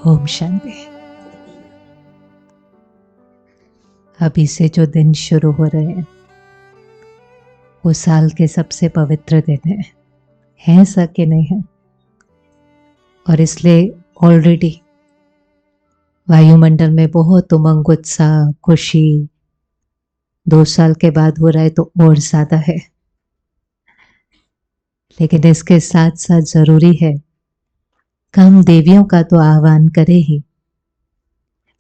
ओम शांति। अभी से जो दिन शुरू हो रहे हैं वो साल के सबसे पवित्र दिन हैं ऐसा कि नहीं है? और इसलिए ऑलरेडी वायुमंडल में बहुत उमंग, उत्साह, खुशी 2 साल के बाद हो रहा है तो और ज्यादा है। लेकिन इसके साथ साथ जरूरी है कि हम देवियों का तो आह्वान करें ही,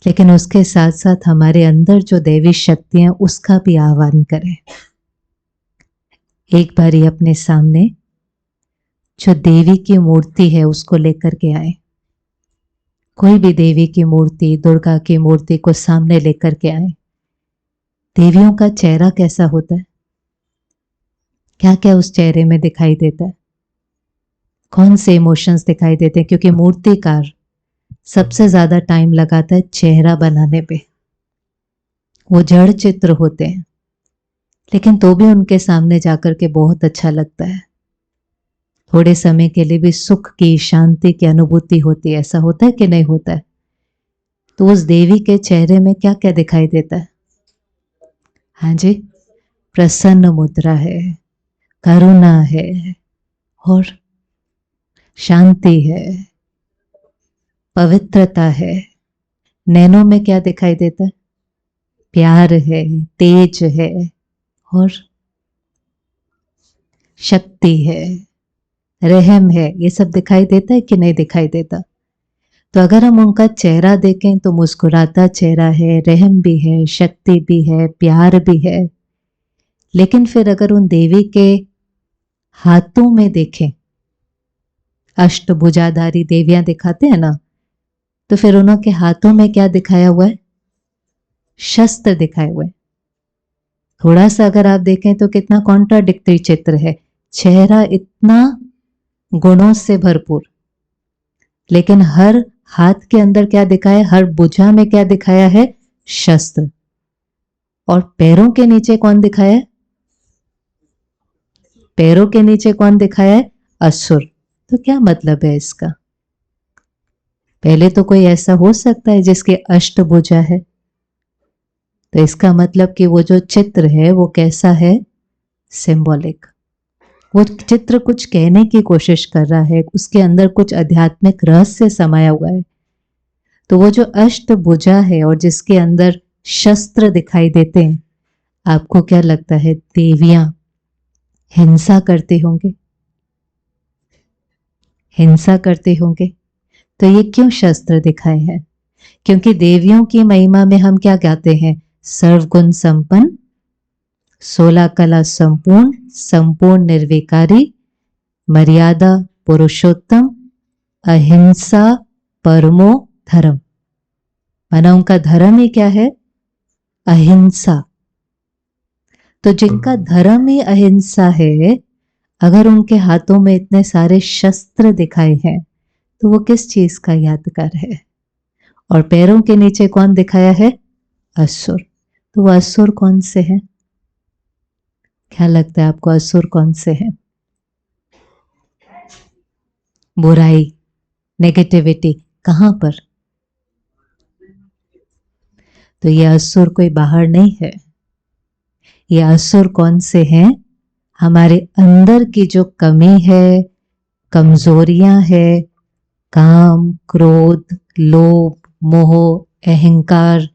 लेकिन उसके साथ साथ हमारे अंदर जो दैवी शक्तियां उसका भी आह्वान करें। एक बार ही अपने सामने जो देवी की मूर्ति है उसको लेकर के आए। कोई भी देवी की मूर्ति, दुर्गा की मूर्ति को सामने लेकर के आए। देवियों का चेहरा कैसा होता है, क्या क्या उस चेहरे में दिखाई देता है, कौन से इमोशंस दिखाई देते हैं? क्योंकि मूर्तिकार सबसे ज्यादा टाइम लगाता है चेहरा बनाने पे। वो जड़ चित्र होते हैं, लेकिन तो भी उनके सामने जाकर के बहुत अच्छा लगता है। थोड़े समय के लिए भी सुख की, शांति की अनुभूति होती है। ऐसा होता है कि नहीं होता है? तो उस देवी के चेहरे में क्या क्या दिखाई देता है? हाँ जी, प्रसन्न मुद्रा है, करुणा है और शांति है, पवित्रता है। नैनों में क्या दिखाई देता है? प्यार है, तेज है और शक्ति है, रहम है। ये सब दिखाई देता है कि नहीं दिखाई देता? तो अगर हम उनका चेहरा देखें तो मुस्कुराता चेहरा है, रहम भी है, शक्ति भी है, प्यार भी है। लेकिन फिर अगर उन देवी के हाथों में देखें, अष्टभुजाधारी देवियां दिखाते हैं ना, तो फिर उनके हाथों में क्या दिखाया हुआ है? शस्त्र दिखाए हुए। थोड़ा सा अगर आप देखें तो कितना कॉन्ट्राडिक्टरी चित्र है। चेहरा इतना गुणों से भरपूर, लेकिन हर हाथ के अंदर क्या दिखाया, हर भुजा में क्या दिखाया है? शस्त्र। और पैरों के नीचे कौन दिखाया है? पैरों के नीचे कौन दिखाया है? असुर। तो क्या मतलब है इसका? पहले तो कोई ऐसा हो सकता है जिसके अष्टभुजा है, तो इसका मतलब कि वो जो चित्र है वो कैसा है? सिंबॉलिक। वो चित्र कुछ कहने की कोशिश कर रहा है, उसके अंदर कुछ आध्यात्मिक रहस्य समाया हुआ है। तो वो जो अष्टभुजा है और जिसके अंदर शस्त्र दिखाई देते हैं, आपको क्या लगता है देवियां हिंसा करते होंगे? हिंसा करते होंगे? तो ये क्यों शस्त्र दिखाए हैं? क्योंकि देवियों की महिमा में हम क्या गाते हैं? सर्वगुण संपन्न, 16 कला संपूर्ण, संपूर्ण निर्विकारी, मर्यादा पुरुषोत्तम, अहिंसा परमो धर्म। माना उनका धर्म ही क्या है? अहिंसा। तो जिनका धर्म ही अहिंसा है, अगर उनके हाथों में इतने सारे शस्त्र दिखाए हैं तो वो किस चीज का यादगार है? और पैरों के नीचे कौन दिखाया है? असुर। तो वो असुर कौन से हैं? क्या लगता है आपको असुर कौन से हैं? बुराई, नेगेटिविटी कहां पर? तो ये असुर कोई बाहर नहीं है। ये असुर कौन से हैं? हमारे अंदर की जो कमी है, कमजोरियां है, काम, क्रोध, लोभ, मोह, अहंकार,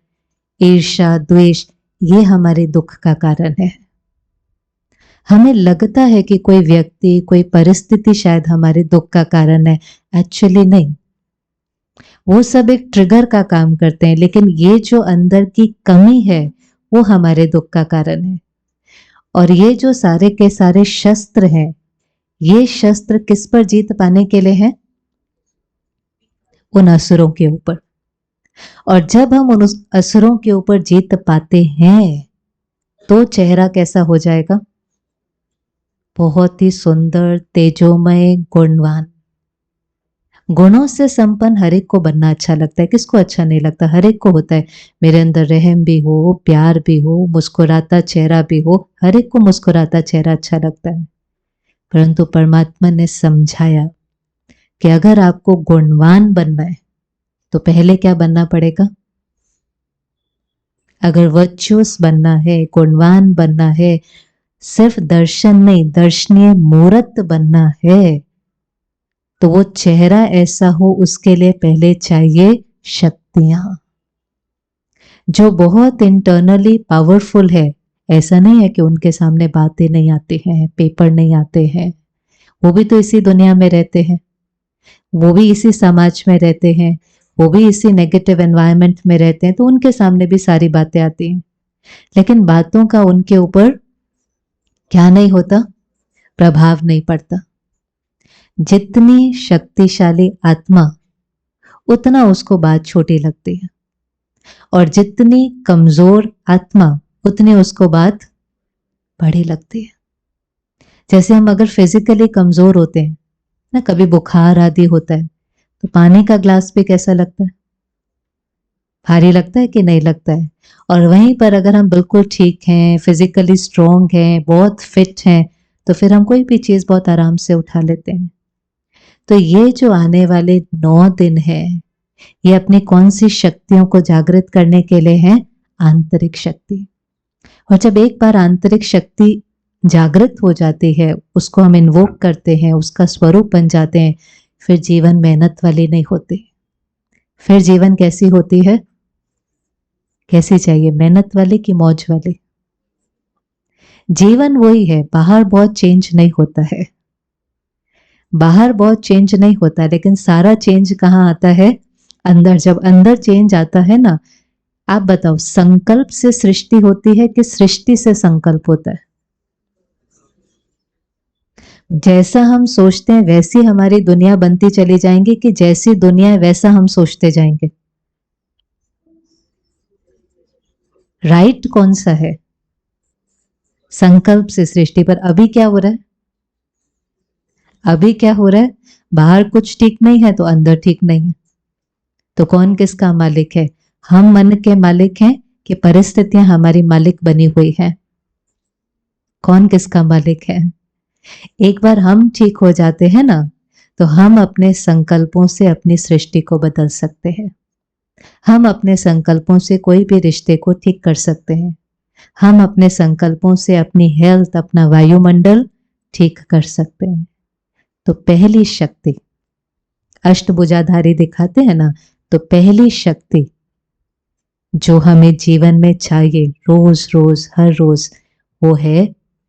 ईर्ष्या, द्वेष, ये हमारे दुख का कारण है। हमें लगता है कि कोई व्यक्ति, कोई परिस्थिति शायद हमारे दुख का कारण है। एक्चुअली नहीं, वो सब एक ट्रिगर का काम करते हैं, लेकिन ये जो अंदर की कमी है वो हमारे दुख का कारण है। और ये जो सारे के सारे शस्त्र हैं, ये शस्त्र किस पर जीत पाने के लिए हैं? उन असुरों के ऊपर। और जब हम उन असुरों के ऊपर जीत पाते हैं तो चेहरा कैसा हो जाएगा? बहुत ही सुंदर, तेजोमय, गुणवान। गुणों से संपन्न हर एक को बनना अच्छा लगता है। किसको अच्छा नहीं लगता? हर एक को होता है मेरे अंदर रहम भी हो, प्यार भी हो, मुस्कुराता चेहरा भी हो। हर एक को मुस्कुराता चेहरा अच्छा लगता है। परंतु परमात्मा ने समझाया कि अगर आपको गुणवान बनना है तो पहले क्या बनना पड़ेगा? अगर वर्चुअस बनना है, गुणवान बनना है, सिर्फ दर्शन नहीं दर्शनीय मूर्त बनना है, तो वो चेहरा ऐसा हो, उसके लिए पहले चाहिए शक्तियां जो बहुत इंटरनली पावरफुल है। ऐसा नहीं है कि उनके सामने बातें नहीं आती हैं, पेपर नहीं आते हैं, वो भी तो इसी दुनिया में रहते हैं, वो भी इसी समाज में रहते हैं, वो भी इसी नेगेटिव एनवायरनमेंट में रहते हैं, तो उनके सामने भी सारी बातें आती हैं, लेकिन बातों का उनके ऊपर क्या नहीं होता? प्रभाव नहीं पड़ता। जितनी शक्तिशाली आत्मा उतना उसको बात छोटी लगती है, और जितनी कमजोर आत्मा उतनी उसको बात बड़ी लगती है। जैसे हम अगर फिजिकली कमजोर होते हैं ना, कभी बुखार आदि होता है, तो पानी का ग्लास भी कैसा लगता है? भारी लगता है कि नहीं लगता है? और वहीं पर अगर हम बिल्कुल ठीक हैं, फिजिकली स्ट्रोंग हैं, बहुत फिट हैं, तो फिर हम कोई भी चीज बहुत आराम से उठा लेते हैं। तो ये जो आने वाले 9 दिन है, ये अपनी कौन सी शक्तियों को जागृत करने के लिए है? आंतरिक शक्ति। और जब एक बार आंतरिक शक्ति जागृत हो जाती है, उसको हम इन्वोक करते हैं, उसका स्वरूप बन जाते हैं, फिर जीवन मेहनत वाली नहीं होती। फिर जीवन कैसी होती है? कैसी चाहिए? मेहनत वाली कि मौज वाली? जीवन वही है, बाहर बहुत चेंज नहीं होता है, बाहर बहुत चेंज नहीं होता, लेकिन सारा चेंज कहाँ आता है? अंदर। जब अंदर चेंज आता है ना, आप बताओ, संकल्प से सृष्टि होती है कि सृष्टि से संकल्प होता है? जैसा हम सोचते हैं वैसी हमारी दुनिया बनती चली जाएंगी, कि जैसी दुनिया है वैसा हम सोचते जाएंगे? राइट कौन सा है? संकल्प से सृष्टि। पर अभी क्या हो रहा है? अभी क्या हो रहा है? बाहर कुछ ठीक नहीं है तो अंदर ठीक नहीं है। तो कौन किसका मालिक है? हम मन के मालिक हैं कि परिस्थितियां हमारी मालिक बनी हुई है? कौन किसका मालिक है? एक बार हम ठीक हो जाते हैं ना, तो हम अपने संकल्पों से अपनी सृष्टि को बदल सकते हैं। हम अपने संकल्पों से कोई भी रिश्ते को ठीक कर सकते हैं। हम अपने संकल्पों से अपनी हेल्थ, अपना वायुमंडल ठीक कर सकते हैं। तो पहली शक्ति, अष्टभुजाधारी दिखाते हैं ना, तो पहली शक्ति जो हमें जीवन में चाहिए रोज रोज हर रोज, वो है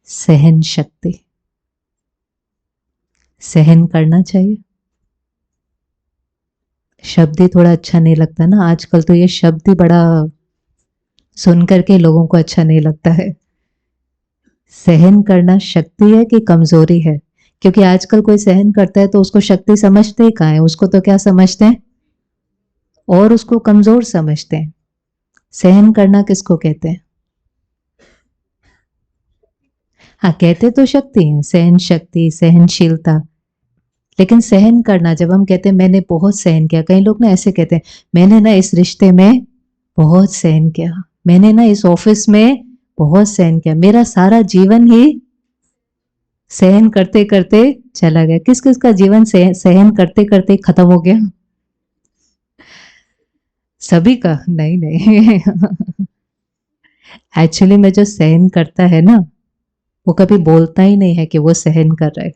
सहन शक्ति। सहन करना चाहिए। शब्द ही थोड़ा अच्छा नहीं लगता ना आजकल, तो ये शब्द ही बड़ा सुन करके लोगों को अच्छा नहीं लगता है। सहन करना शक्ति है कि कमजोरी है? क्योंकि आजकल कोई सहन करता है तो उसको शक्ति समझते ही कहाँ है, उसको तो क्या समझते हैं? और उसको कमजोर समझते हैं। सहन करना किसको कहते हैं? हाँ, कहते तो शक्ति है, सहन शक्ति, सहनशीलता। लेकिन सहन करना, जब हम कहते हैं मैंने बहुत सहन किया, कई लोग ना ऐसे कहते हैं, मैंने ना इस रिश्ते में बहुत सहन किया, मैंने ना इस ऑफिस में बहुत सहन किया, मेरा सारा जीवन ही सहन करते करते चला गया। किस किस का जीवन सहन करते करते खत्म हो गया? सभी का? नहीं नहीं। एक्चुअली में जो सहन करता है ना, वो कभी बोलता ही नहीं है कि वो सहन कर रहा है,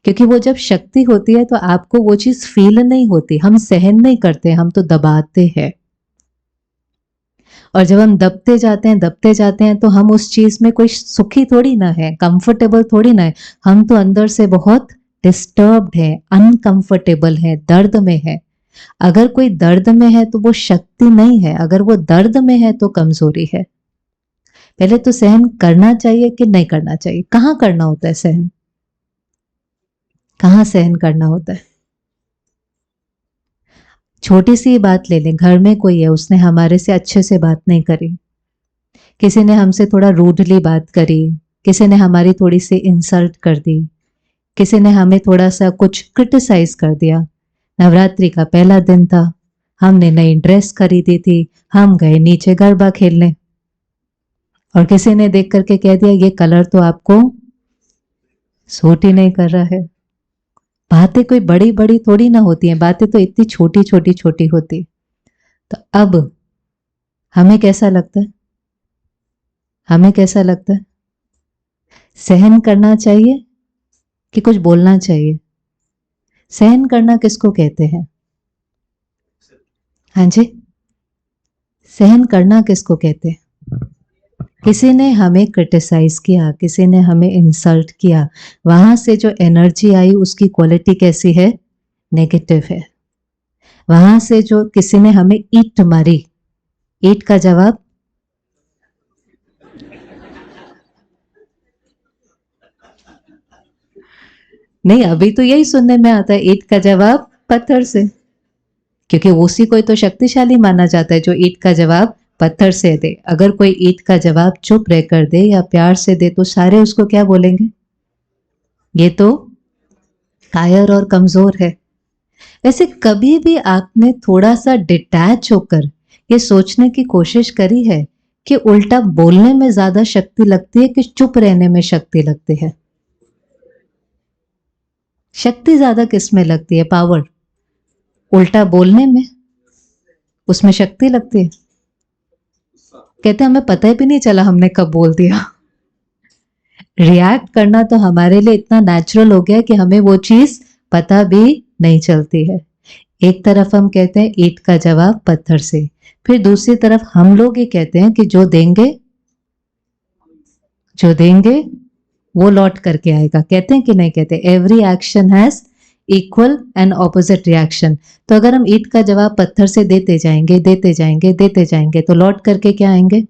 क्योंकि वो जब शक्ति होती है तो आपको वो चीज फील नहीं होती। हम सहन नहीं करते, हम तो दबाते हैं। और जब हम दबते जाते हैं तो हम उस चीज में कोई सुखी थोड़ी ना है, कंफर्टेबल थोड़ी ना है। हम तो अंदर से बहुत डिस्टर्ब्ड है, अनकंफर्टेबल है, दर्द में है। अगर कोई दर्द में है तो वो शक्ति नहीं है, अगर वो दर्द में है तो कमजोरी है। पहले तो सहन करना चाहिए कि नहीं करना चाहिए? कहाँ करना होता है सहन? कहाँ सहन करना होता है? छोटी सी बात ले लें, घर में कोई है, उसने हमारे से अच्छे से बात नहीं करी, किसी ने हमसे थोड़ा रूडली बात करी, किसी ने हमारी थोड़ी सी इंसल्ट कर दी, किसी ने हमें थोड़ा सा कुछ क्रिटिसाइज कर दिया। नवरात्रि का पहला दिन था, हमने नई ड्रेस खरीदी थी, हम गए नीचे गरबा खेलने, और किसी ने देख करके कह दिया ये कलर तो आपको सूट ही नहीं कर रहा है। बातें कोई बड़ी बड़ी थोड़ी ना होती हैं, बातें तो इतनी छोटी छोटी छोटी होती। तो अब हमें कैसा लगता है? हमें कैसा लगता है? सहन करना चाहिए कि कुछ बोलना चाहिए? सहन करना किसको कहते हैं? हाँ जी, सहन करना किसको कहते हैं? किसी ने हमें क्रिटिसाइज किया, किसी ने हमें इंसल्ट किया, वहां से जो एनर्जी आई उसकी क्वालिटी कैसी है? नेगेटिव है। वहां से जो किसी ने हमें ईंट मारी, ईंट का जवाब नहीं, अभी तो यही सुनने में आता है, ईंट का जवाब पत्थर से, क्योंकि उसी को तो शक्तिशाली माना जाता है जो ईंट का जवाब पत्थर से दे। अगर कोई ईंट का जवाब चुप रहकर दे या प्यार से दे तो सारे उसको क्या बोलेंगे? ये तो कायर और कमजोर है। वैसे कभी भी आपने थोड़ा सा डिटैच होकर ये सोचने की कोशिश करी है कि उल्टा बोलने में ज्यादा शक्ति लगती है कि चुप रहने में शक्ति लगती है? शक्ति ज्यादा किस में लगती है? पावर उल्टा बोलने में, उसमें शक्ति लगती है। कहते हैं हमें पता ही भी नहीं चला हमने कब बोल दिया। रिएक्ट करना तो हमारे लिए इतना नेचुरल हो गया कि हमें वो चीज पता भी नहीं चलती है। एक तरफ हम कहते हैं ईंट का जवाब पत्थर से, फिर दूसरी तरफ हम लोग ये कहते हैं कि जो देंगे वो लौट करके आएगा। कहते हैं कि नहीं कहते? Every action has equal and opposite reaction. तो अगर हम ईंट का जवाब पत्थर से देते जाएंगे देते जाएंगे देते जाएंगे तो लौट करके क्या आएंगे?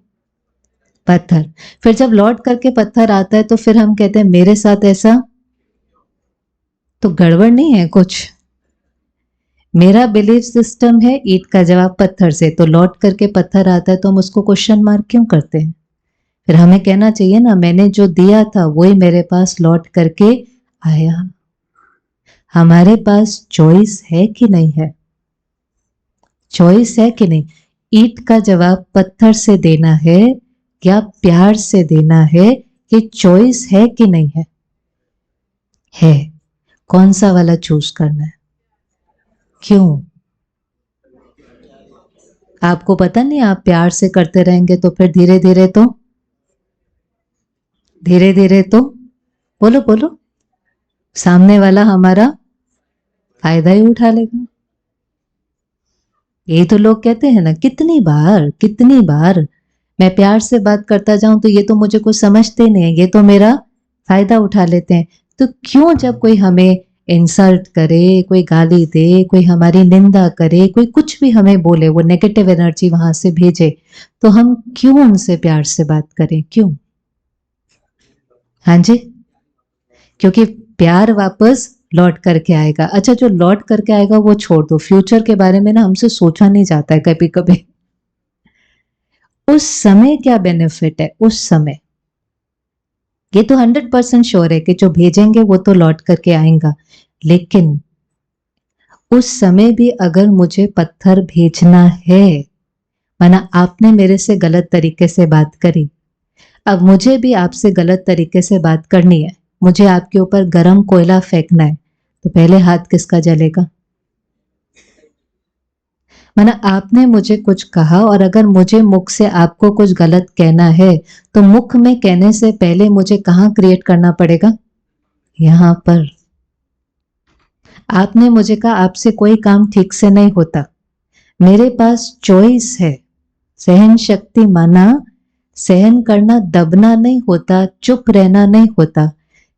पत्थर। फिर जब लौट करके पत्थर आता है तो फिर हम कहते हैं मेरे साथ ऐसा तो गड़बड़ नहीं है कुछ? मेरा बिलीफ सिस्टम है ईंट का जवाब पत्थर से, तो लौट करके पत्थर आता है तो हम उसको क्वेश्चन मार्क क्यों करते हैं? फिर हमें कहना चाहिए ना, मैंने जो दिया था वही मेरे पास लौट करके आया। हमारे पास चॉइस है कि नहीं है? चॉइस है कि नहीं? ईंट का जवाब पत्थर से देना है या प्यार से देना है, ये चॉइस है कि नहीं है? है। कौन सा वाला चूज करना है? क्यों? आपको पता नहीं, आप प्यार से करते रहेंगे तो फिर धीरे धीरे तो बोलो बोलो, सामने वाला हमारा फायदा ही उठा लेगा। यही तो लोग कहते हैं ना, कितनी बार मैं प्यार से बात करता जाऊं तो ये तो मुझे कुछ समझते नहीं है, ये तो मेरा फायदा उठा लेते हैं। तो क्यों जब कोई हमें इंसल्ट करे, कोई गाली दे, कोई हमारी निंदा करे, कोई कुछ भी हमें बोले, वो नेगेटिव एनर्जी वहां से भेजे, तो हम क्यों उनसे प्यार से बात करें? क्यों? हाँ जी, क्योंकि प्यार वापस लौट करके आएगा। अच्छा, जो लौट करके आएगा वो छोड़ दो, फ्यूचर के बारे में ना हमसे सोचा नहीं जाता है कभी कभी। उस समय क्या बेनिफिट है? उस समय ये तो 100% श्योर है कि जो भेजेंगे वो तो लौट करके आएगा, लेकिन उस समय भी अगर मुझे पत्थर भेजना है, माना आपने मेरे से गलत तरीके से बात करी, अब मुझे भी आपसे गलत तरीके से बात करनी है, मुझे आपके ऊपर गरम कोयला फेंकना है, तो पहले हाथ किसका जलेगा? माना आपने मुझे कुछ कहा और अगर मुझे मुख से आपको कुछ गलत कहना है तो मुख में कहने से पहले मुझे कहां क्रिएट करना पड़ेगा? यहां पर। आपने मुझे कहा आपसे कोई काम ठीक से नहीं होता, मेरे पास चॉइस है। सहन शक्ति माना सहन करना दबना नहीं होता, चुप रहना नहीं होता।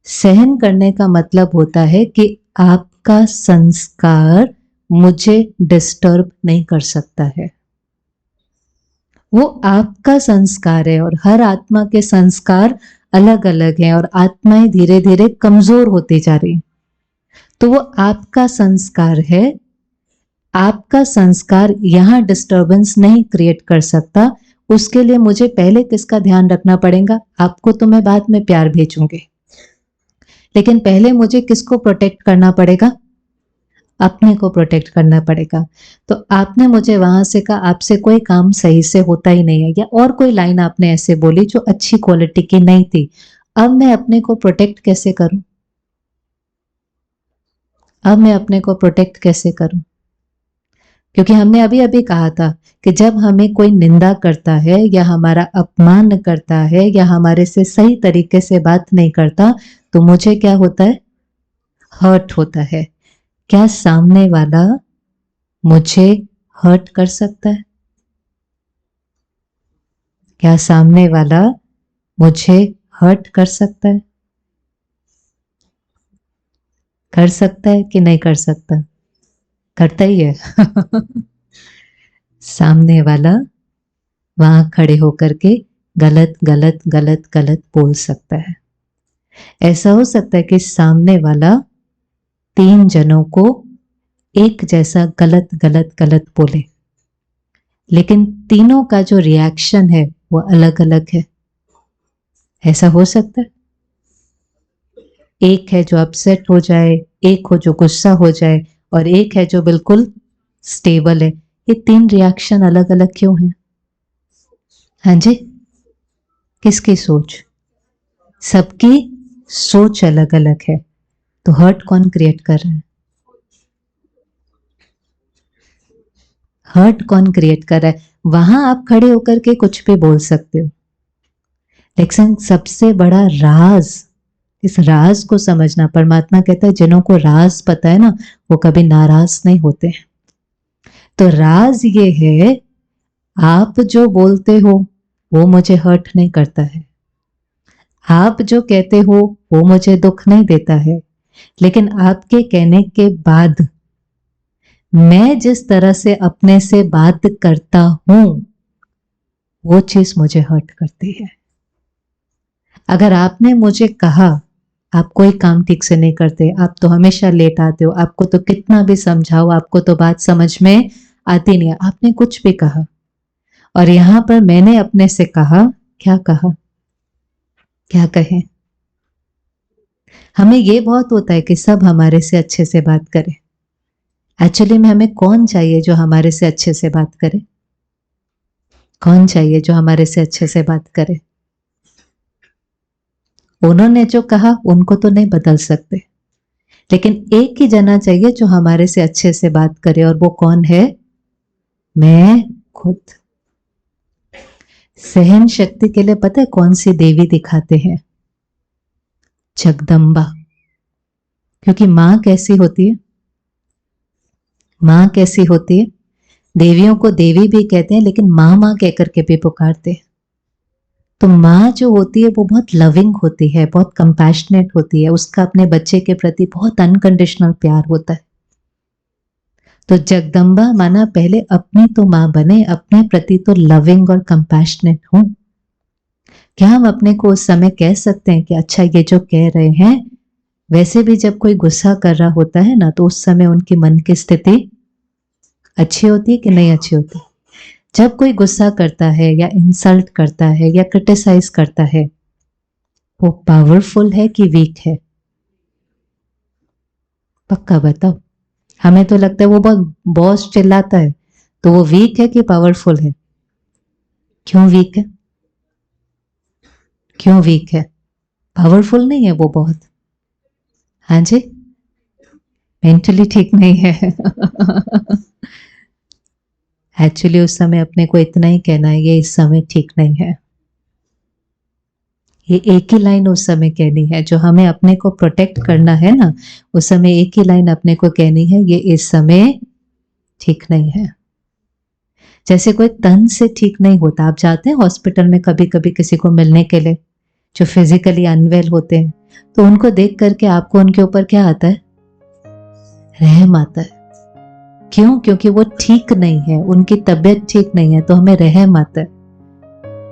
सहन करने का मतलब होता है कि आपका संस्कार मुझे डिस्टर्ब नहीं कर सकता है। वो आपका संस्कार है और हर आत्मा के संस्कार अलग अलग हैं और आत्माएं धीरे धीरे कमजोर होती जा रही। तो वो आपका संस्कार है, आपका संस्कार यहां डिस्टरबेंस नहीं क्रिएट कर सकता। उसके लिए मुझे पहले किसका ध्यान रखना पड़ेगा? आपको तो मैं बाद में प्यार भेजूंगी, लेकिन पहले मुझे किसको प्रोटेक्ट करना पड़ेगा? अपने को प्रोटेक्ट करना पड़ेगा। तो आपने मुझे वहां से कहा आपसे कोई काम सही से होता ही नहीं है, या और कोई लाइन आपने ऐसे बोली जो अच्छी क्वालिटी की नहीं थी। अब मैं अपने को प्रोटेक्ट कैसे करूं? अब मैं अपने को प्रोटेक्ट कैसे करूं? क्योंकि हमने अभी अभी कहा था कि जब हमें कोई निंदा करता है या हमारा अपमान करता है या हमारे से सही तरीके से बात नहीं करता, तो मुझे क्या होता है? हर्ट होता है। क्या सामने वाला मुझे हर्ट कर सकता है? क्या सामने वाला मुझे हर्ट कर सकता है? कर सकता है कि नहीं कर सकता? करता ही है। सामने वाला वहां खड़े होकर के गलत गलत गलत गलत बोल सकता है। ऐसा हो सकता है कि सामने वाला 3 जनों को एक जैसा गलत गलत गलत बोले, लेकिन तीनों का जो रिएक्शन है वो अलग अलग है। ऐसा हो सकता है? एक है जो अपसेट हो जाए, एक हो जो गुस्सा हो जाए, और एक है जो बिल्कुल स्टेबल है। ये 3 रिएक्शन अलग अलग क्यों हैं? हाँ जी, किसकी सोच? सबकी सोच अलग अलग है। तो हर्ट कौन क्रिएट कर रहा है? हर्ट कौन क्रिएट कर रहा है? वहां आप खड़े होकर के कुछ भी बोल सकते हो, लेकिन सबसे बड़ा राज, इस राज को समझना, परमात्मा कहता है जिन्हों को राज पता है ना, वो कभी नाराज नहीं होते। तो राज ये है, आप जो बोलते हो वो मुझे हर्ट नहीं करता है, आप जो कहते हो वो मुझे दुख नहीं देता है, लेकिन आपके कहने के बाद मैं जिस तरह से अपने से बात करता हूं वो चीज मुझे हर्ट करती है। अगर आपने मुझे कहा आप कोई काम ठीक से नहीं करते, आप तो हमेशा लेट आते हो, आपको तो कितना भी समझाओ आपको तो बात समझ में आती नहीं है, आपने कुछ भी कहा, और यहां पर मैंने अपने से कहा, क्या कहा? क्या कहें? हमें ये बहुत होता है कि सब हमारे से अच्छे से बात करें। एक्चुअली में हमें कौन चाहिए जो हमारे से अच्छे से बात करे? कौन चाहिए जो हमारे से अच्छे से बात करे? उन्होंने जो कहा उनको तो नहीं बदल सकते, लेकिन एक ही जना चाहिए जो हमारे से अच्छे से बात करे, और वो कौन है? मैं खुद। सहन शक्ति के लिए पता है कौन सी देवी दिखाते हैं? जगदम्बा। क्योंकि मां कैसी होती है? मां कैसी होती है? देवियों को देवी भी कहते हैं, लेकिन मां मां कहकर के भी पुकारते हैं। तो माँ जो होती है वो बहुत लविंग होती है, बहुत कंपैशनेट होती है, उसका अपने बच्चे के प्रति बहुत अनकंडीशनल प्यार होता है। तो जगदम्बा माना पहले अपनी तो माँ बने, अपने प्रति तो लविंग और कंपैशनेट हो। क्या हम अपने को उस समय कह सकते हैं कि अच्छा ये जो कह रहे हैं, वैसे भी जब कोई गुस्सा कर रहा होता है ना, तो उस समय उनकी मन की स्थिति अच्छी होती है कि नहीं अच्छी होती? जब कोई गुस्सा करता है या इंसल्ट करता है या क्रिटिसाइज करता है, वो पावरफुल है कि वीक है? पक्का बताओ। हमें तो लगता है वो बहुत बॉस चिल्लाता है, तो वो वीक है कि पावरफुल है? क्यों वीक है? क्यों वीक है? पावरफुल नहीं है वो बहुत? हाँ जी, मेंटली ठीक नहीं है। एक्चुअली उस समय अपने को इतना ही कहना है, ये इस समय ठीक नहीं है। ये एक ही लाइन उस समय कहनी है, जो हमें अपने को प्रोटेक्ट करना है ना, उस समय एक ही लाइन अपने को कहनी है, ये इस समय ठीक नहीं है। जैसे कोई तन से ठीक नहीं होता, आप जाते हैं हॉस्पिटल में कभी कभी किसी को मिलने के लिए जो फिजिकली अनवेल होते हैं, तो उनको देख करके आपको उनके ऊपर क्या आता है? रहम आता है। क्यों? क्योंकि वो ठीक नहीं है, उनकी तबीयत ठीक नहीं है, तो हमें रहम आता है।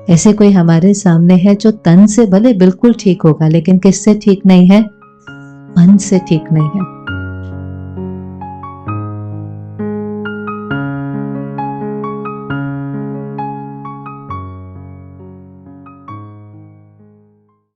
ऐसे कोई हमारे सामने है जो तन से भले बिल्कुल ठीक होगा, लेकिन किससे ठीक नहीं है? मन से ठीक नहीं है।